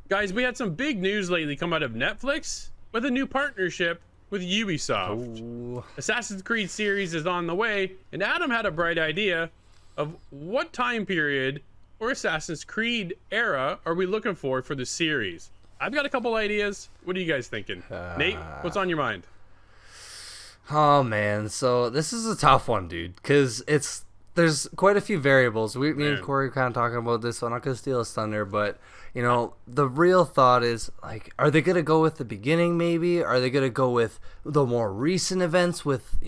Guys, we had some big news lately come out of Netflix with a new partnership with Ubisoft. Ooh. Assassin's Creed series is on the way, and Adam had a bright idea of what time period or Assassin's Creed era are we looking for the series. I've got a couple ideas. What are you guys thinking? Nate, what's on your mind? Oh man, so this is a tough one, dude, because there's quite a few variables. Me and Corey kind of talking about this, so I'm not gonna steal his thunder, but the real thought is like, are they gonna go with the beginning? Maybe are they gonna go with the more recent events with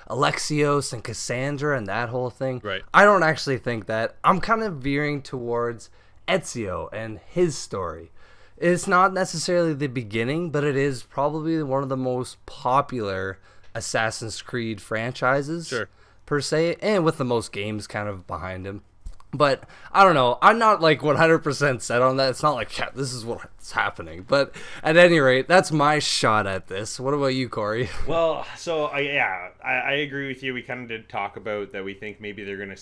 Alexios and Cassandra and that whole thing? Right. I don't actually think that. I'm kind of veering towards Ezio and his story. It's not necessarily the beginning, but it is probably one of the most popular Assassin's Creed franchises. Sure. Per se, and with the most games kind of behind him. But I don't know. I'm not like 100% set on that. It's not like, yeah, this is what's happening. But at any rate, that's my shot at this. What about you, Corey? Well, so I agree with you. We kind of did talk about that. We think maybe they're gonna,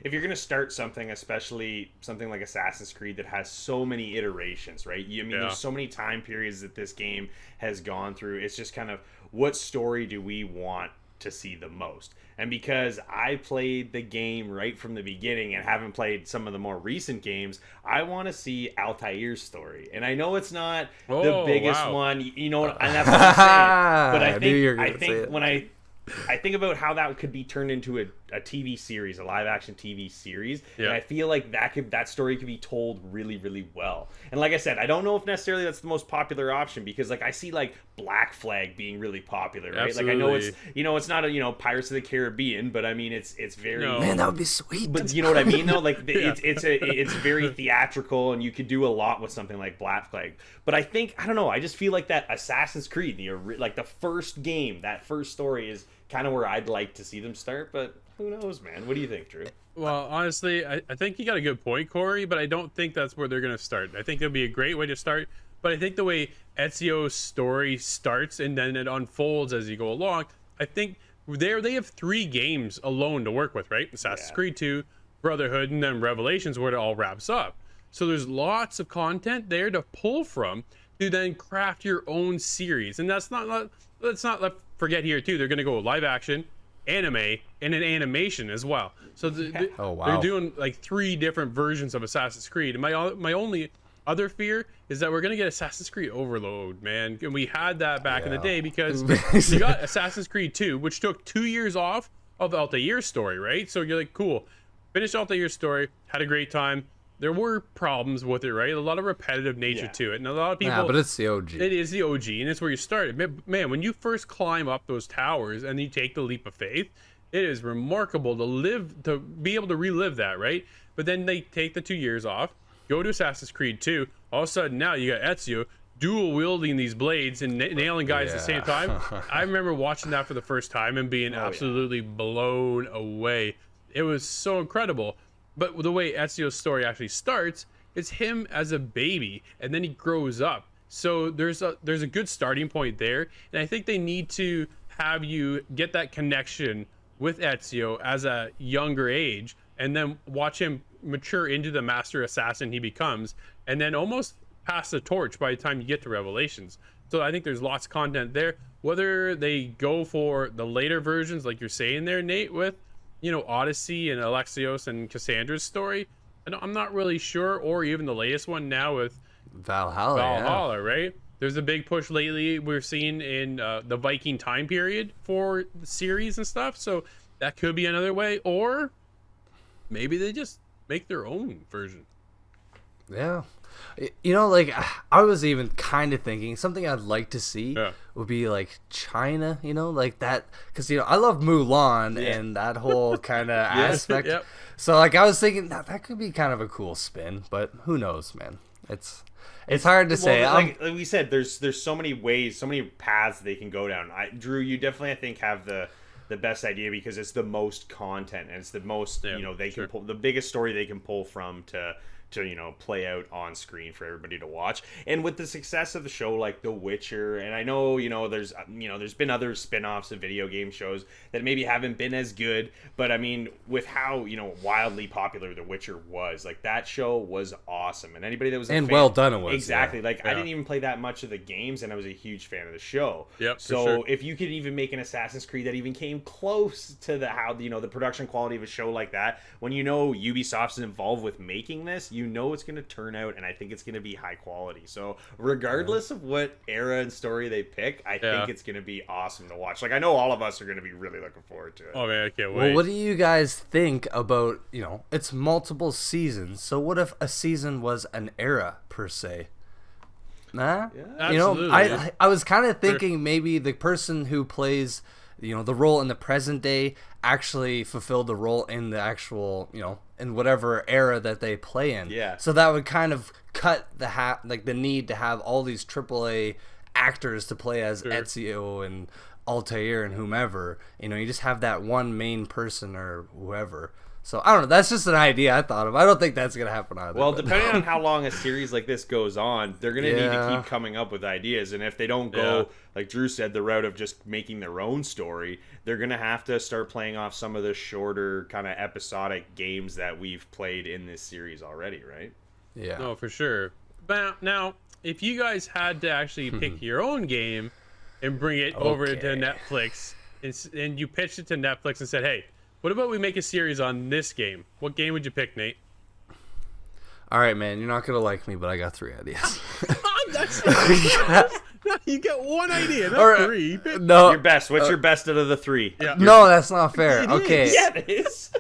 if you're gonna start something, especially something like Assassin's Creed that has so many iterations, right? There's so many time periods that this game has gone through. It's just kind of, what story do we want to see the most? And because I played the game right from the beginning and haven't played some of the more recent games, I want to see Altair's story. And I know it's not the biggest one, and that's what I'm saying. But I think when I think about how that could be turned into a TV series, a live action TV series, and I feel like that story could be told really, really well. And like I said, I don't know if necessarily that's the most popular option, because like I see like Black Flag being really popular, right? Absolutely. Like I know it's not a Pirates of the Caribbean, but I mean it's very Man, that would be sweet. But you know what I mean though? Like it's very theatrical, and you could do a lot with something like Black Flag. But I don't know, I just feel like that Assassin's Creed, the first game, that first story is kind of where I'd like to see them start, but who knows, man? What do you think, Drew? Well, honestly, I think you got a good point, Corey, but I don't think that's where they're going to start. I think it'll be a great way to start, but I think the way Ezio's story starts and then it unfolds as you go along, I think they have 3 games alone to work with, right? Assassin's Creed 2, Brotherhood, and then Revelations, where it all wraps up. So there's lots of content there to pull from to then craft your own series. And let's not forget here too, they're going to go live action, anime, and an animation as well. So they're doing like 3 different versions of Assassin's Creed. And my only other fear is that we're going to get Assassin's Creed overload, man. And we had that back in the day, because you got Assassin's Creed 2, which took 2 years off of Altair's story, right? So you're like, cool, finished Altair's story, had a great time. There were problems with it, right? A lot of repetitive nature to it. And a lot of people... Yeah, but it's the OG. It is the OG, and it's where you started. Man, when you first climb up those towers and you take the leap of faith, it is remarkable to be able to relive that, right? But then they take the 2 years off, go to Assassin's Creed 2. All of a sudden, now you got Ezio dual-wielding these blades and nailing guys at the same time. I remember watching that for the first time and being absolutely blown away. It was so incredible. But the way Ezio's story actually starts, it's him as a baby, and then he grows up. So there's a good starting point there, and I think they need to have you get that connection with Ezio as a younger age, and then watch him mature into the master assassin he becomes, and then almost pass the torch by the time you get to Revelations. So I think there's lots of content there. Whether they go for the later versions, like you're saying there, Nate, with Odyssey and Alexios and Cassandra's story, I'm not really sure, or even the latest one now with Valhalla, right? There's a big push lately we're seeing in the Viking time period for the series and stuff, so that could be another way. Or maybe they just make their own version. Yeah. Like, I was even kind of thinking something I'd like to see would be like China, like that, because I love Mulan and that whole kind of aspect. So like I was thinking that could be kind of a cool spin, but who knows, man? It's hard to say. Like we said, there's so many ways, so many paths they can go down. Drew, you definitely, I think, have the best idea, because it's the most content and it's the most they can pull, the biggest story they can pull from to play out on screen for everybody to watch. And with the success of the show like The Witcher, and I know there's been other spin-offs of video game shows that maybe haven't been as good, but I mean, with how wildly popular The Witcher was, like, that show was awesome, and anybody that was a fan, well done it was. exactly. Like, I didn't even play that much of the games, and I was a huge fan of the show. Yep. So sure. if you could even make an Assassin's Creed that even came close to the production quality of a show like that, when Ubisoft's involved with making this, it's going to turn out, and I think it's going to be high quality. So regardless of what era and story they pick, I think it's going to be awesome to watch. Like, I know all of us are going to be really looking forward to it. Oh man, I can't wait. Well, what do you guys think about, it's multiple seasons. So what if a season was an era per se? Nah? Yeah. Absolutely. I was kind of thinking maybe the person who plays, the role in the present day actually fulfilled the role in the actual, in whatever era that they play in. Yeah. So that would kind of cut the need to have all these AAA actors to play as Ezio and Altair and whomever. You just have that one main person or whoever. So, I don't know. That's just an idea I thought of. I don't think that's going to happen either. Well, depending on how long a series like this goes on, they're going to need to keep coming up with ideas. And if they don't go, like Drew said, the route of just making their own story, they're going to have to start playing off some of the shorter kind of episodic games that we've played in this series already, right? Yeah. No, for sure. But now, if you guys had to actually pick your own game and bring it over to Netflix, and you pitched it to Netflix and said, hey, what about we make a series on this game? What game would you pick, Nate? All right, man. You're not going to like me, but I got 3 ideas. You get one idea, not 3. No. Your best. What's your best out of the 3? Yeah. No, that's not fair. Okay. Yeah, it is.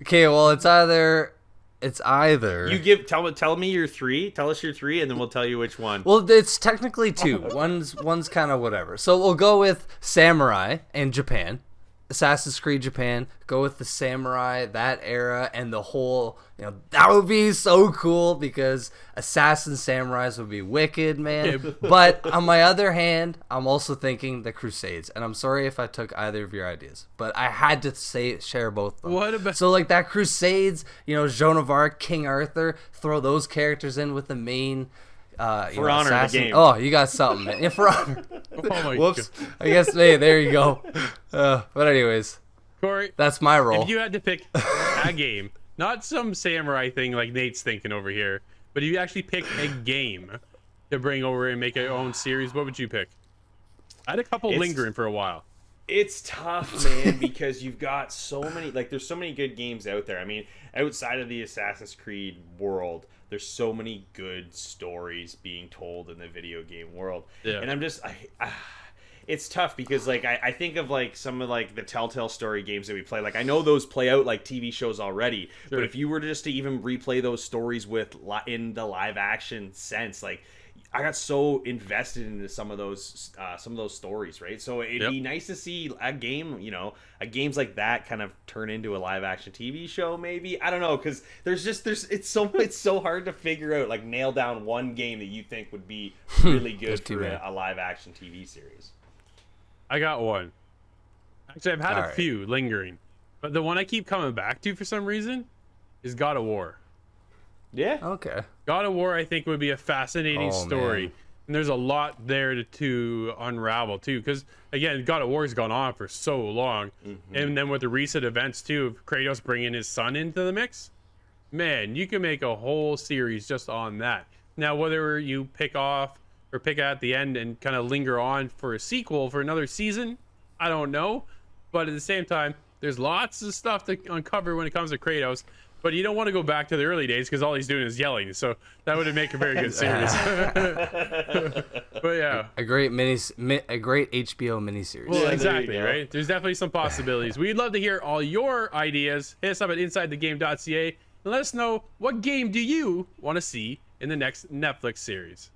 Okay, well, it's either You tell me your 3. Tell us your 3, and then we'll tell you which one. Well, it's technically 2. One's kind of whatever. So we'll go with Samurai in Japan. Assassin's Creed Japan, go with the samurai, that era, and the whole, that would be so cool because assassin samurais would be wicked, man. But on my other hand, I'm also thinking the Crusades, and I'm sorry if I took either of your ideas, but I had to share both of them. What about... So like that Crusades, Joan of Arc, King Arthur, throw those characters in with the main... For Honor, assassin. The game. Oh, you got something, man. Yeah, For Honor. Oh my Whoops. God. I guess, hey, there you go. But anyways, Corey, that's my role. if you had to pick a game, not some samurai thing like Nate's thinking over here, but if you actually pick a game to bring over and make your own series, what would you pick? I had a couple lingering for a while. It's tough, man, because you've got so many, there's so many good games out there. I mean, outside of the Assassin's Creed world, there's so many good stories being told in the video game world. Yeah. And I'm just, it's tough because, I think of, some of, the Telltale story games that we play. I know those play out like TV shows already, but if you were just to even replay those stories in the live action sense, I got so invested into some of those stories, right? So it'd be nice to see a game, games like that kind of turn into a live action TV show, maybe. I don't know, because it's so hard to figure out, nail down one game that you think would be really good for a live action TV series. I got one. Actually, I've had a few lingering, but the one I keep coming back to for some reason is God of War. Yeah. Okay. God of War, I think, would be a fascinating story. Man. And there's a lot there to unravel, too. Because, again, God of War has gone on for so long. Mm-hmm. And then with the recent events, too, of Kratos bringing his son into the mix, man, you can make a whole series just on that. Now, whether you pick off or pick at the end and kind of linger on for a sequel for another season, I don't know. But at the same time, there's lots of stuff to uncover when it comes to Kratos. But you don't want to go back to the early days because all he's doing is yelling. So that would make a very good series. But yeah, a great HBO miniseries. Well, exactly, right? There's definitely some possibilities. We'd love to hear all your ideas. Hit us up at insidethegame.ca and let us know what game do you want to see in the next Netflix series.